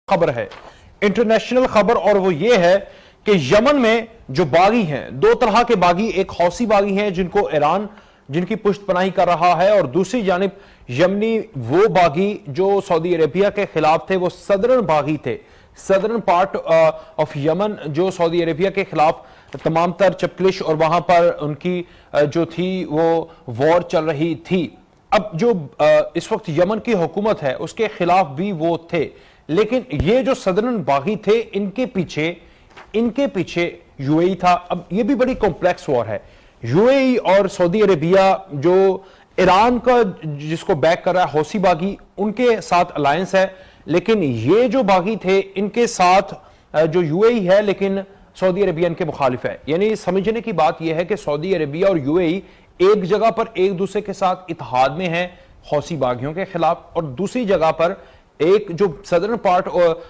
خبر ہے انٹرنیشنل خبر، اور وہ یہ ہے کہ یمن میں جو باغی ہیں، دو طرح کے باغی، ایک حوثی باغی ہیں جن کو ایران جن کی پشت پناہی کر رہا ہے، اور دوسری جانب یمنی وہ باغی جو سعودی عربیہ کے خلاف تھے، وہ صدرن باغی تھے، صدرن پارٹ آف یمن جو سعودی عربیہ کے خلاف تمام تر چپکلش اور وہاں پر ان کی جو تھی وہ وار چل رہی تھی۔ اب جو اس وقت یمن کی حکومت ہے اس کے خلاف بھی وہ تھے، لیکن یہ جو صدرن باغی تھے ان کے پیچھے یو اے ای تھا۔ اب یہ بھی بڑی کمپلیکس وار ہے، یو اے ای اور سعودی عربیہ جو ایران کا جس کو بیک کر رہا ہے حوثی باغی، ان کے ساتھ الائنس ہے، لیکن یہ جو باغی تھے ان کے ساتھ جو یو اے ای ہے لیکن سعودی عربیہ ان کے مخالف ہے۔ یعنی سمجھنے کی بات یہ ہے کہ سعودی عربیہ اور یو اے ای ایک جگہ پر ایک دوسرے کے ساتھ اتحاد میں ہیں حوثی باغیوں کے خلاف، اور دوسری جگہ پر ایک جو صدرن پارٹ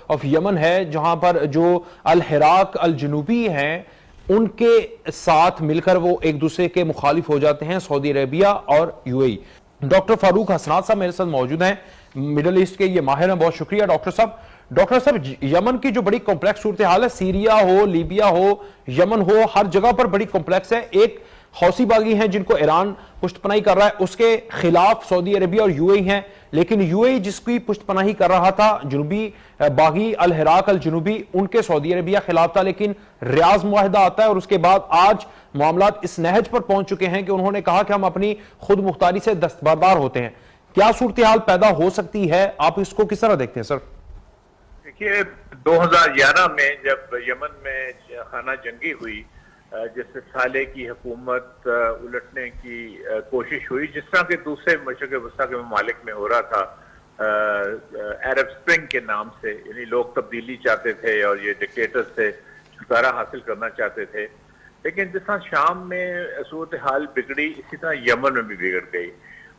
آف یمن ہے جہاں پر جو الحراق الجنوبی ہیں ان کے ساتھ مل کر وہ ایک دوسرے کے مخالف ہو جاتے ہیں، سعودی عربیہ اور یو اے ای۔ ڈاکٹر فاروق حسنات صاحب میرے ساتھ موجود ہیں، مڈل ایسٹ کے یہ ماہر ہیں، بہت شکریہ ڈاکٹر صاحب۔ ڈاکٹر صاحب، یمن کی جو بڑی کمپلیکس صورتحال ہے، سیریا ہو، لیبیا ہو، یمن ہو، ہر جگہ پر بڑی کمپلیکس ہے۔ ایک حوثی باغی ہیں جن کو ایران پشت پناہی کر رہا ہے، اس کے خلاف سعودی عربیہ اور یو اے ای ہیں، لیکن یو اے ای جس کی پشت پناہی کر رہا تھا جنوبی باغی الحراق الجنوبی، ان کے سعودی عربیہ خلاف تھا، لیکن ریاض معاہدہ آتا ہے اور اس کے بعد آج معاملات اس نہج پر پہنچ چکے ہیں کہ انہوں نے کہا کہ ہم اپنی خود مختاری سے دستبردار ہوتے ہیں۔ کیا صورتحال پیدا ہو سکتی ہے؟ آپ اس کو کس طرح دیکھتے ہیں سر؟ دیکھیے 2011 میں جب یمن میں خانہ جنگی ہوئی، جس سے صالح کی حکومت الٹنے کی کوشش ہوئی، جس طرح کے دوسرے مشرق وسطیٰ کے ممالک میں ہو رہا تھا عرب سپرنگ کے نام سے، یعنی لوگ تبدیلی چاہتے تھے اور یہ ڈکٹیٹر سے چھٹکارا حاصل کرنا چاہتے تھے، لیکن جس طرح شام میں صورتحال بگڑی اسی طرح یمن میں بھی بگڑ گئی،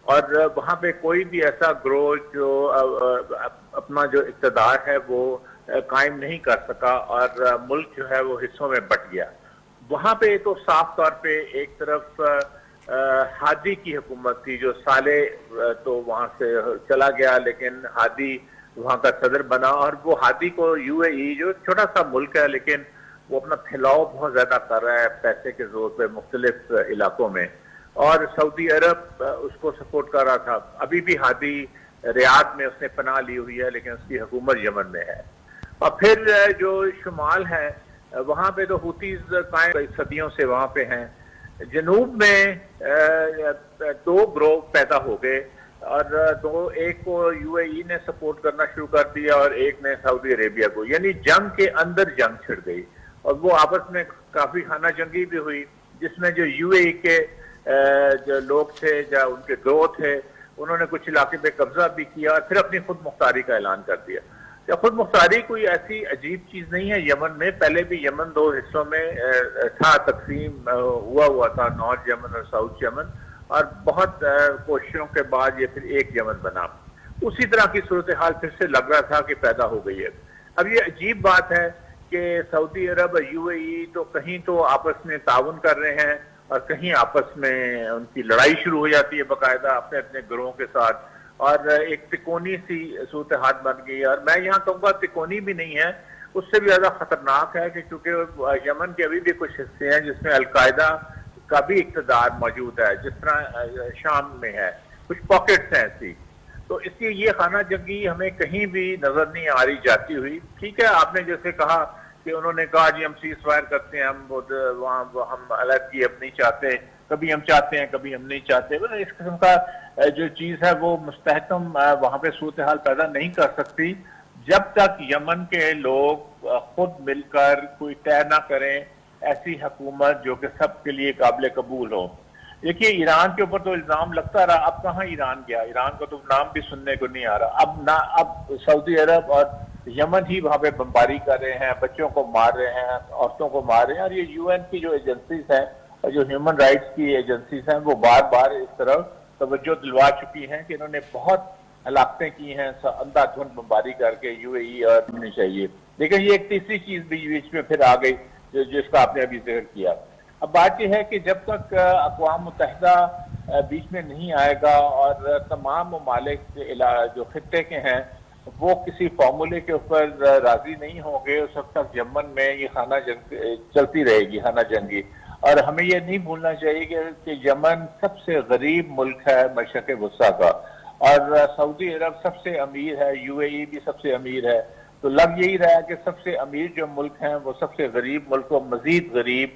اور وہاں پہ کوئی بھی ایسا گروہ جو اپنا جو اقتدار ہے وہ قائم نہیں کر سکا، اور ملک جو ہے وہ حصوں میں بٹ گیا۔ وہاں پہ تو صاف طور پہ ایک طرف ہادی کی حکومت تھی، جو صالح تو وہاں سے چلا گیا لیکن ہادی وہاں کا صدر بنا، اور وہ ہادی کو یو اے ای جو چھوٹا سا ملک ہے لیکن وہ اپنا پھیلاؤ بہت زیادہ کر رہا ہے پیسے کے زور پہ مختلف علاقوں میں، اور سعودی عرب اس کو سپورٹ کر رہا تھا۔ ابھی بھی ہادی ریاض میں اس نے پناہ لی ہوئی ہے لیکن اس کی حکومت یمن میں ہے۔ اور پھر جو شمال ہے وہاں پہ تو ہوتیز قائم صدیوں سے وہاں پہ ہیں۔ جنوب میں دو گروہ پیدا ہو گئے، اور ایک کو یو اے ای نے سپورٹ کرنا شروع کر دیا اور ایک نے سعودی عربیہ کو، یعنی جنگ کے اندر جنگ چھڑ گئی، اور وہ آپس میں کافی خانہ جنگی بھی ہوئی، جس میں جو یو اے ای کے جو لوگ تھے یا ان کے گروہ تھے انہوں نے کچھ علاقے پہ قبضہ بھی کیا اور پھر اپنی خود مختاری کا اعلان کر دیا۔ خود مختاری کوئی ایسی عجیب چیز نہیں ہے یمن میں، پہلے بھی یمن دو حصوں میں تھا، تقسیم ہوا تھا، نارتھ یمن اور ساؤتھ یمن، اور بہت کوششوں کے بعد یہ پھر ایک یمن بنا۔ اسی طرح کی صورتحال پھر سے لگ رہا تھا کہ پیدا ہو گئی ہے۔ اب یہ عجیب بات ہے کہ سعودی عرب اور یو اے ای تو کہیں تو آپس میں تعاون کر رہے ہیں اور کہیں آپس میں ان کی لڑائی شروع ہو جاتی ہے باقاعدہ اپنے اپنے گروہوں کے ساتھ، اور ایک تکونی سی صورتحال بن گئی، اور میں یہاں کہوں گا تکونی بھی نہیں ہے، اس سے بھی زیادہ خطرناک ہے کہ کیونکہ یمن کے ابھی بھی کچھ حصے ہیں جس میں القاعدہ کا بھی اقتدار موجود ہے، جس طرح شام میں ہے، کچھ پاکٹس ہیں ایسی، تو اس لیے یہ خانہ جنگی ہمیں کہیں بھی نظر نہیں آ رہی جاتی ہوئی۔ ٹھیک ہے، آپ نے جیسے کہا کہ انہوں نے کہا جی ہم سیز فائر کرتے ہیں، ہم وہاں ہم علیحدگی اپنی چاہتے ہیں، کبھی ہم چاہتے ہیں کبھی ہم نہیں چاہتے، اس قسم کا جو چیز ہے وہ مستحکم وہاں پہ صورتحال پیدا نہیں کر سکتی جب تک یمن کے لوگ خود مل کر کوئی طے نہ کریں ایسی حکومت جو کہ سب کے لیے قابل قبول ہو۔ دیکھیے ایران کے اوپر تو الزام لگتا رہا، اب کہاں ایران گیا، ایران کا تو نام بھی سننے کو نہیں آ رہا، اب سعودی عرب اور یمن ہی وہاں پہ بمباری کر رہے ہیں، بچوں کو مار رہے ہیں، عورتوں کو مار رہے ہیں، اور یہ یو این کی جو ایجنسیز ہیں اور جو ہیومن رائٹس کی ایجنسیز ہیں وہ بار بار اس طرف توجہ دلوا چکی ہیں کہ انہوں نے بہت ہلاکتیں کی ہیں اندھا دھند بمباری کر کے یو اے ای اور نہیں چاہیے۔ لیکن یہ ایک تیسری چیز بھی بیچ میں پھر آ گئی جس کا آپ نے ابھی ذکر کیا۔ اب بات یہ ہے کہ جب تک اقوام متحدہ بیچ میں نہیں آئے گا اور تمام ممالک جو خطے کے ہیں وہ کسی فارمولے کے اوپر راضی نہیں ہوں گے اس وقت تک یمن میں یہ خانہ جنگ چلتی رہے گی، خانہ جنگی. اور ہمیں یہ نہیں بھولنا چاہیے کہ یمن سب سے غریب ملک ہے مشرق وسطیٰ کا، اور سعودی عرب سب سے امیر ہے، یو اے ای بھی سب سے امیر ہے. تو لگ یہی رہا ہے کہ سب سے امیر جو ملک ہیں وہ سب سے غریب ملک کو مزید غریب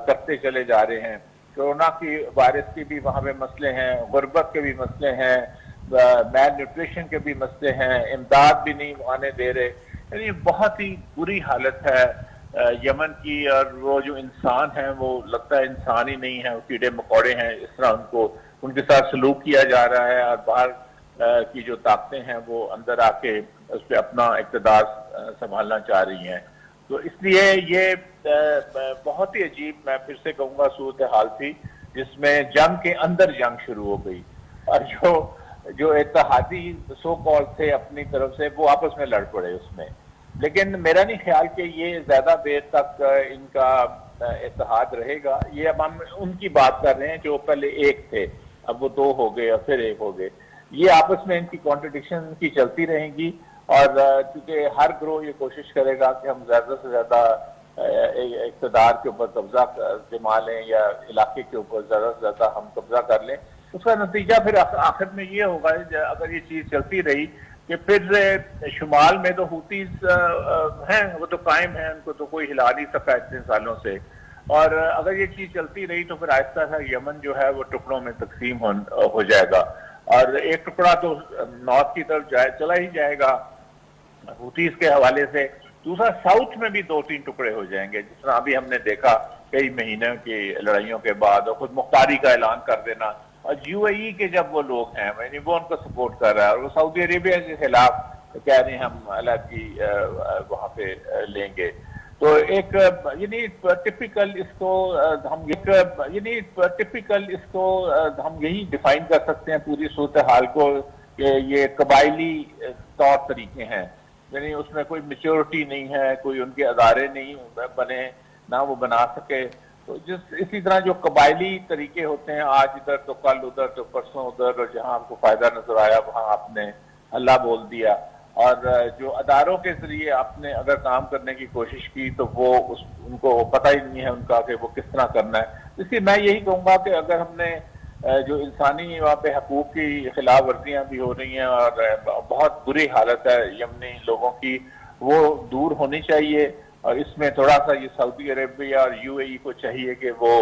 کرتے چلے جا رہے ہیں. کورونا کی وائرس کے بھی وہاں پہ مسئلے ہیں، غربت کے بھی مسئلے ہیں، میل نیوٹریشن کے بھی مسئلے ہیں، امداد بھی نہیں آنے دے رہے. یعنی بہت ہی بری حالت ہے یمن کی. اور وہ جو انسان ہیں وہ لگتا ہے انسان ہی نہیں ہے، وہ کیڑے مکوڑے ہیں. اس طرح ان کے ساتھ سلوک کیا جا رہا ہے، اور باہر کی جو طاقتیں ہیں وہ اندر آ کے اس پہ اپنا اقتدار سنبھالنا چاہ رہی ہیں. تو اس لیے یہ بہت ہی عجیب، میں پھر سے کہوں گا، صورتحال تھی جس میں جنگ کے اندر جنگ شروع ہو گئی، اور جو اتحادی سو کال تھے اپنی طرف سے وہ آپس میں لڑ پڑے اس میں. لیکن میرا نہیں خیال کہ یہ زیادہ دیر تک ان کا اتحاد رہے گا. یہ اب ہم ان کی بات کر رہے ہیں جو پہلے ایک تھے، اب وہ دو ہو گئے اور پھر ایک ہو گئے. یہ آپس میں ان کی کانٹرڈکشن کی چلتی رہیں گی، اور کیونکہ ہر گروہ یہ کوشش کرے گا کہ ہم زیادہ سے زیادہ اقتدار کے اوپر قبضہ جما لیں، یا علاقے کے اوپر زیادہ سے زیادہ ہم قبضہ کر لیں. اس کا نتیجہ پھر آخر میں یہ ہوگا اگر یہ چیز چلتی رہی کہ پھر شمال میں تو حوثیز ہیں، وہ تو قائم ہیں، ان کو تو کوئی ہلا نہیں سکا اتنے سالوں سے. اور اگر یہ چیز چلتی رہی تو پھر آہستہ آہستہ یمن جو ہے وہ ٹکڑوں میں تقسیم ہو جائے گا، اور ایک ٹکڑا تو نارتھ کی طرف چلا ہی جائے گا حوثیز کے حوالے سے، دوسرا ساؤتھ میں بھی 2-3 ٹکڑے ہو جائیں گے، جس طرح ابھی ہم نے دیکھا کئی مہینوں کی لڑائیوں کے بعد، اور خود مختاری کا اعلان کر دینا. اور یو اے ای کے جب وہ لوگ ہیں یعنی وہ ان کو سپورٹ کر رہا ہے، اور وہ سعودی عربیہ کے خلاف کہہ رہے ہیں ہم علیحدگی وہاں پہ لیں گے. تو ایک یعنی ٹپیکل اس کو ہم یہی ڈیفائن کر سکتے ہیں پوری صورتحال کو کہ یہ قبائلی طور طریقے ہیں. یعنی اس میں کوئی میچورٹی نہیں ہے، کوئی ان کے ادارے نہیں بنے، نہ وہ بنا سکے. تو اسی طرح جو قبائلی طریقے ہوتے ہیں، آج ادھر تو کل ادھر تو پرسوں ادھر، اور جہاں آپ کو فائدہ نظر آیا وہاں آپ نے اللہ بول دیا. اور جو اداروں کے ذریعے آپ نے اگر کام کرنے کی کوشش کی تو وہ ان کو پتہ ہی نہیں ہے ان کا کہ وہ کس طرح کرنا ہے. اس لیے میں یہی کہوں گا کہ اگر ہم نے جو انسانی وہاں پہ حقوق کی خلاف ورزیاں بھی ہو رہی ہیں اور بہت بری حالت ہے یمنی لوگوں کی، وہ دور ہونی چاہیے. اور اس میں تھوڑا سا یہ سعودی عربیہ اور یو اے ای کو چاہیے کہ وہ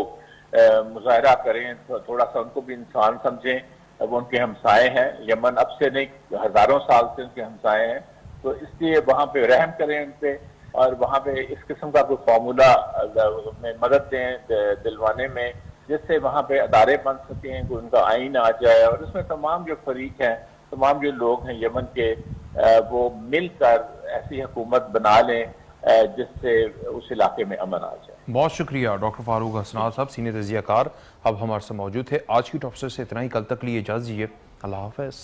مظاہرہ کریں، تھوڑا سا ان کو بھی انسان سمجھیں. وہ ان کے ہمسائے ہیں، یمن اب سے نہیں ہزاروں سال سے ان کے ہمسائے ہیں. تو اس لیے وہاں پہ رحم کریں ان پہ، اور وہاں پہ اس قسم کا کوئی فارمولہ میں مدد دیں دلوانے میں، جس سے وہاں پہ ادارے بن سکیں، کوئی ان کا آئین آ جائے، اور اس میں تمام جو فریق ہیں، تمام جو لوگ ہیں یمن کے، وہ مل کر ایسی حکومت بنا لیں جس سے اس علاقے میں امن آ جائے. بہت شکریہ ڈاکٹر فاروق حسنات صاحب، سینئر تجزیہ کار، اب ہمارے سے موجود تھے. آج کی ٹاپ سے اتنا ہی، کل تک لیے اجازت دیجیے. اللہ حافظ.